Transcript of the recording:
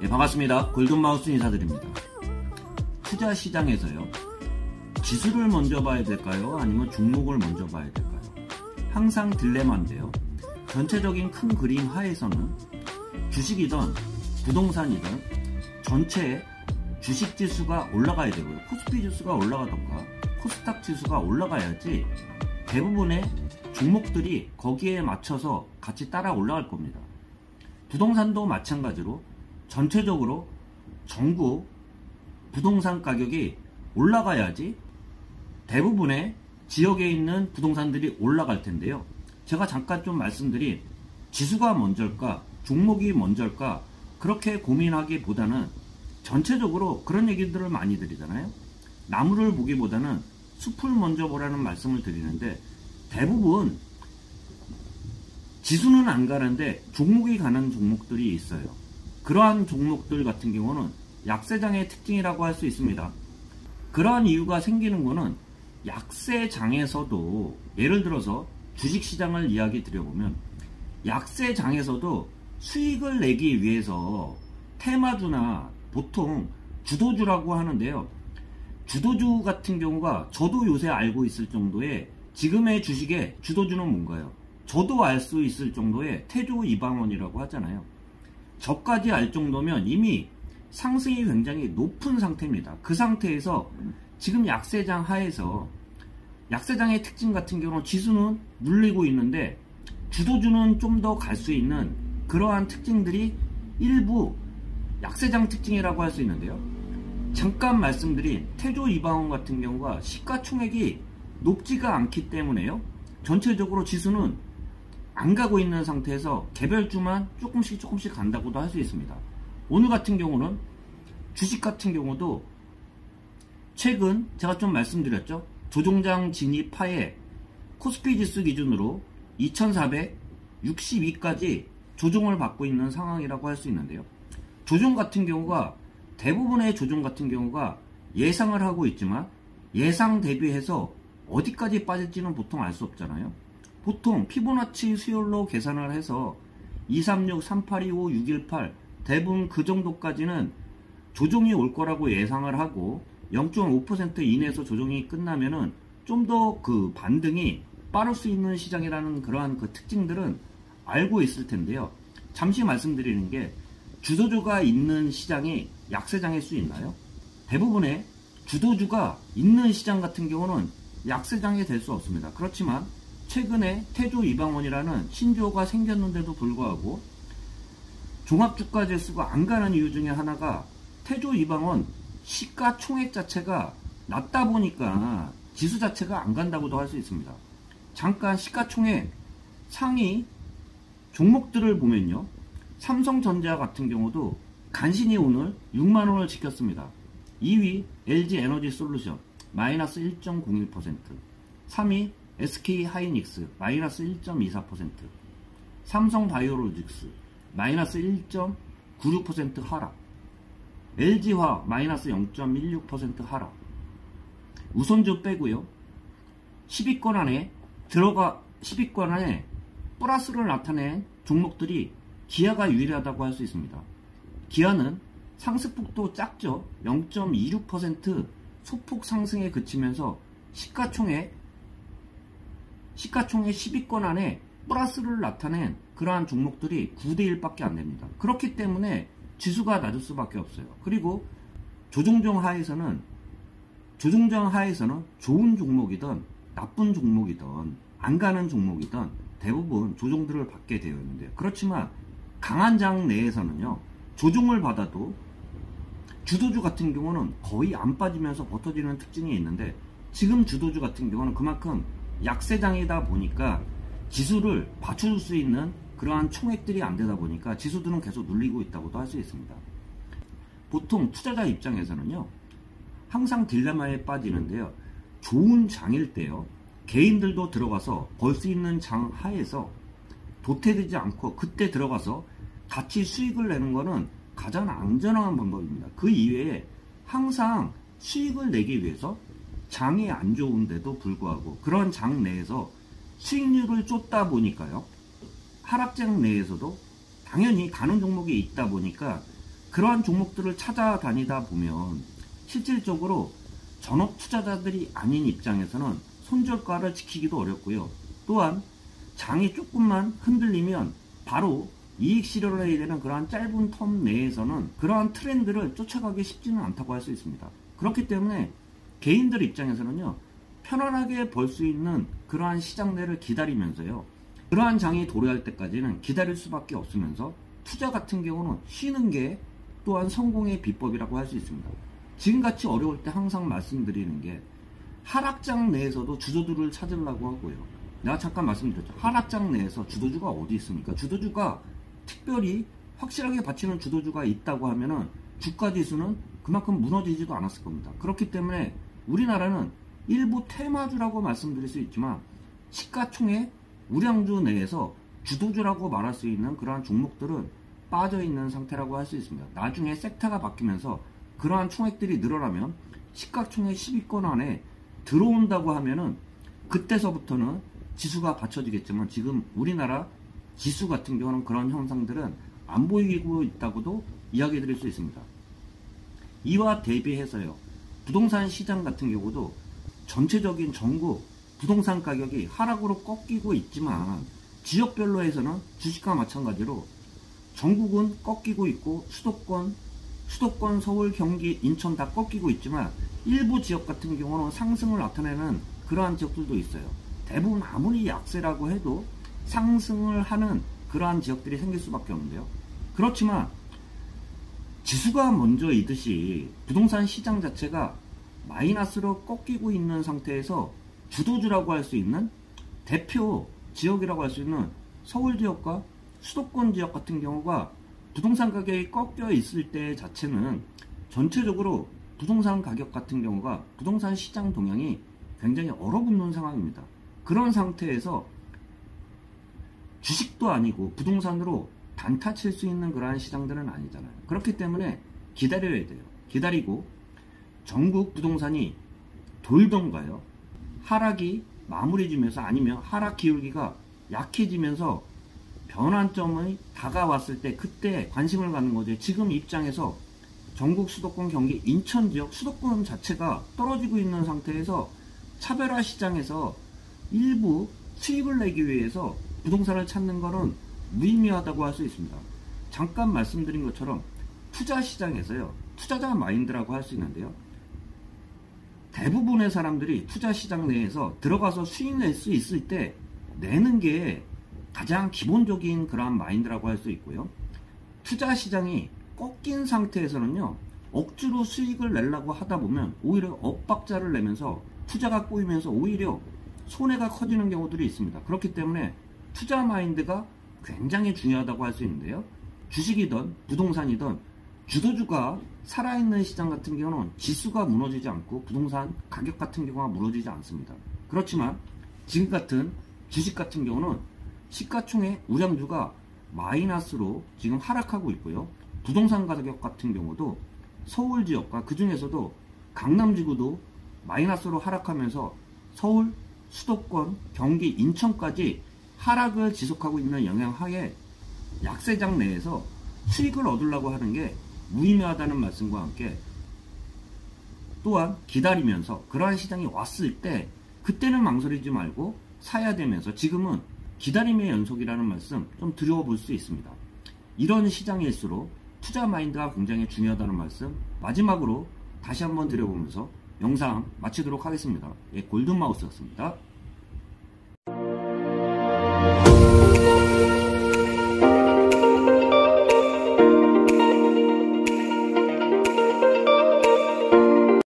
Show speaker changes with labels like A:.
A: 예, 반갑습니다. 골든마우스 인사드립니다. 투자 시장에서요, 지수를 먼저 봐야 될까요? 아니면 종목을 먼저 봐야 될까요? 항상 딜레마인데요. 전체적인 큰 그림 하에서는 주식이든 부동산이든 전체 주식 지수가 올라가야 되고요. 코스피 지수가 올라가던가 코스닥 지수가 올라가야지 대부분의 종목들이 거기에 맞춰서 같이 따라 올라갈 겁니다. 부동산도 마찬가지로 전체적으로 전국 부동산 가격이 올라가야지 대부분의 지역에 있는 부동산들이 올라갈 텐데요. 제가 잠깐 좀 말씀드린 지수가 먼저일까 종목이 먼저일까 그렇게 고민하기보다는 전체적으로 그런 얘기들을 많이 드리잖아요. 나무를 보기보다는 숲을 먼저 보라는 말씀을 드리는데, 대부분 지수는 안 가는데 종목이 가는 종목들이 있어요. 그러한 종목들 같은 경우는 약세장의 특징이라고 할 수 있습니다. 그러한 이유가 생기는 거는 약세장에서도, 예를 들어서 주식시장을 이야기 드려보면 약세장에서도 수익을 내기 위해서 테마주나 보통 주도주라고 하는데요. 주도주 같은 경우가 저도 요새 알고 있을 정도의, 지금의 주식의 주도주는 뭔가요? 저도 알 수 있을 정도의 태조 이방원이라고 하잖아요. 저까지 알 정도면 이미 상승이 굉장히 높은 상태입니다. 그 상태에서 지금 약세장 하에서, 약세장의 특징 같은 경우는 지수는 눌리고 있는데 주도주는 좀 더 갈 수 있는 그러한 특징들이 일부 약세장 특징이라고 할 수 있는데요. 잠깐 말씀드린 태조 이방원 같은 경우가 시가총액이 높지가 않기 때문에요, 전체적으로 지수는 안 가고 있는 상태에서 개별주만 조금씩 간다고도 할 수 있습니다. 오늘 같은 경우는 주식 같은 경우도 최근 제가 좀 말씀드렸죠. 조종장 진입 하에 코스피 지수 기준으로 2462까지 조종을 받고 있는 상황이라고 할 수 있는데요. 조종 같은 경우가, 대부분의 조종 같은 경우가 예상을 하고 있지만 예상 대비해서 어디까지 빠질지는 보통 알 수 없잖아요. 보통 피보나치 수열로 계산을 해서 236, 3825, 618 대부분 그 정도까지는 조종이 올 거라고 예상을 하고 0.5% 이내에서 조종이 끝나면은 좀 더 그 반등이 빠를 수 있는 시장이라는 그러한 그 특징들은 알고 있을 텐데요. 잠시 말씀드리는 게, 주도주가 있는 시장이 약세장일 수 있나요? 대부분의 주도주가 있는 시장 같은 경우는 약세장이 될 수 없습니다. 그렇지만 최근에 태조 이방원이라는 신조어가 생겼는데도 불구하고 종합주가 지수가 안 가는 이유 중에 하나가 태조 이방원 시가총액 자체가 낮다 보니까 지수 자체가 안 간다고도 할 수 있습니다. 잠깐 시가총액 상위 종목들을 보면요, 삼성전자 같은 경우도 간신히 오늘 6만원을 지켰습니다. 2위 LG에너지솔루션 마이너스 1.01%, 3위 SK하이닉스 마이너스 1.24%, 삼성바이오로직스 마이너스 1.96% 하락, LG화학 마이너스 0.16% 하락. 우선주 빼고요, 10위권 안에 플러스를 나타낸 종목들이 기아가 유일하다고 할 수 있습니다. 기아는 상승폭도 작죠. 0.26% 소폭 상승에 그치면서 시가총액 10위권 안에 플러스를 나타낸 그러한 종목들이 9대1밖에 안 됩니다. 그렇기 때문에 지수가 낮을 수밖에 없어요. 그리고 조종장 하에서는 좋은 종목이든 나쁜 종목이든 안 가는 종목이든 대부분 조종들을 받게 되어 있는데요. 그렇지만 강한 장 내에서는요, 조종을 받아도 주도주 같은 경우는 거의 안 빠지면서 버텨지는 특징이 있는데, 지금 주도주 같은 경우는 그만큼 약세장이다 보니까 지수를 받쳐줄 수 있는 그러한 총액들이 안 되다 보니까 지수들은 계속 눌리고 있다고도 할 수 있습니다. 보통 투자자 입장에서는요, 항상 딜레마에 빠지는데요. 좋은 장일 때요, 개인들도 들어가서 벌 수 있는 장 하에서 도태되지 않고 그때 들어가서 같이 수익을 내는 거는 가장 안전한 방법입니다. 그 이외에 항상 수익을 내기 위해서 장이 안 좋은데도 불구하고 그런 장 내에서 수익률을 쫓다 보니까요, 하락장 내에서도 당연히 가는 종목이 있다 보니까 그러한 종목들을 찾아다니다 보면 실질적으로 전업 투자자들이 아닌 입장에서는 손절가를 지키기도 어렵고요. 또한 장이 조금만 흔들리면 바로 이익 실현을 해야 되는 그러한 짧은 텀 내에서는 그러한 트렌드를 쫓아가기 쉽지는 않다고 할 수 있습니다. 그렇기 때문에 개인들 입장에서는요, 편안하게 벌 수 있는 그러한 시장 내를 기다리면서요, 그러한 장이 도래할 때까지는 기다릴 수밖에 없으면서 투자 같은 경우는 쉬는 게 또한 성공의 비법이라고 할 수 있습니다. 지금같이 어려울 때 항상 말씀드리는 게 하락장 내에서도 주도주를 찾으려고 하고요. 내가 잠깐 말씀드렸죠. 하락장 내에서 주도주가 어디 있습니까? 주도주가 특별히 확실하게 받치는 주도주가 있다고 하면은 주가 지수는 그만큼 무너지지도 않았을 겁니다. 그렇기 때문에 우리나라는 일부 테마주라고 말씀드릴 수 있지만 시가총액 우량주 내에서 주도주라고 말할 수 있는 그러한 종목들은 빠져있는 상태라고 할 수 있습니다. 나중에 섹터가 바뀌면서 그러한 총액들이 늘어나면 시가총액 10위권 안에 들어온다고 하면은 그때서부터는 지수가 받쳐지겠지만 지금 우리나라 지수 같은 경우는 그런 현상들은 안 보이고 있다고도 이야기 드릴 수 있습니다. 이와 대비해서요, 부동산 시장 같은 경우도 전체적인 전국 부동산 가격이 하락으로 꺾이고 있지만 지역별로 해서는 주식과 마찬가지로 전국은 꺾이고 있고 수도권, 서울, 경기, 인천 다 꺾이고 있지만 일부 지역 같은 경우는 상승을 나타내는 그러한 지역들도 있어요. 대부분 아무리 약세라고 해도 상승을 하는 그러한 지역들이 생길 수밖에 없는데요. 그렇지만 지수가 먼저이듯이 부동산 시장 자체가 마이너스로 꺾이고 있는 상태에서 주도주라고 할 수 있는 대표 지역이라고 할 수 있는 서울 지역과 수도권 지역 같은 경우가 부동산 가격이 꺾여 있을 때 자체는 전체적으로 부동산 가격 같은 경우가 부동산 시장 동향이 굉장히 얼어붙는 상황입니다. 그런 상태에서 주식도 아니고 부동산으로 단타 칠 수 있는 그러한 시장들은 아니잖아요. 그렇기 때문에 기다려야 돼요. 기다리고 전국 부동산이 돌던가요, 하락이 마무리 지면서 아니면 하락 기울기가 약해지면서 변환점이 다가왔을 때 그때 관심을 갖는 거죠. 지금 입장에서 전국 수도권, 경기, 인천 지역 수도권 자체가 떨어지고 있는 상태에서 차별화 시장에서 일부 수익을 내기 위해서 부동산을 찾는 것은 무의미하다고 할 수 있습니다. 잠깐 말씀드린 것처럼 투자 시장에서요, 투자자 마인드라고 할 수 있는데요, 대부분의 사람들이 투자 시장 내에서 들어가서 수익 낼 수 있을 때 내는 게 가장 기본적인 그러한 마인드라고 할 수 있고요. 투자 시장이 꺾인 상태에서는요, 억지로 수익을 내려고 하다 보면 오히려 엇박자를 내면서 투자가 꼬이면서 오히려 손해가 커지는 경우들이 있습니다. 그렇기 때문에 투자 마인드가 굉장히 중요하다고 할 수 있는데요. 주식이든 부동산이든 주도주가 살아있는 시장 같은 경우는 지수가 무너지지 않고 부동산 가격 같은 경우가 무너지지 않습니다. 그렇지만 지금 같은 주식 같은 경우는 시가총액 우량주가 마이너스로 지금 하락하고 있고요. 부동산 가격 같은 경우도 서울 지역과 그 중에서도 강남지구도 마이너스로 하락하면서 서울, 수도권, 경기, 인천까지 하락을 지속하고 있는 영향 하에 약세장 내에서 수익을 얻으려고 하는 게 무의미하다는 말씀과 함께 또한 기다리면서 그러한 시장이 왔을 때 그때는 망설이지 말고 사야 되면서 지금은 기다림의 연속이라는 말씀 좀 드려볼 수 있습니다. 이런 시장일수록 투자 마인드가 굉장히 중요하다는 말씀 마지막으로 다시 한번 드려보면서 영상 마치도록 하겠습니다. 예, 골든마우스였습니다.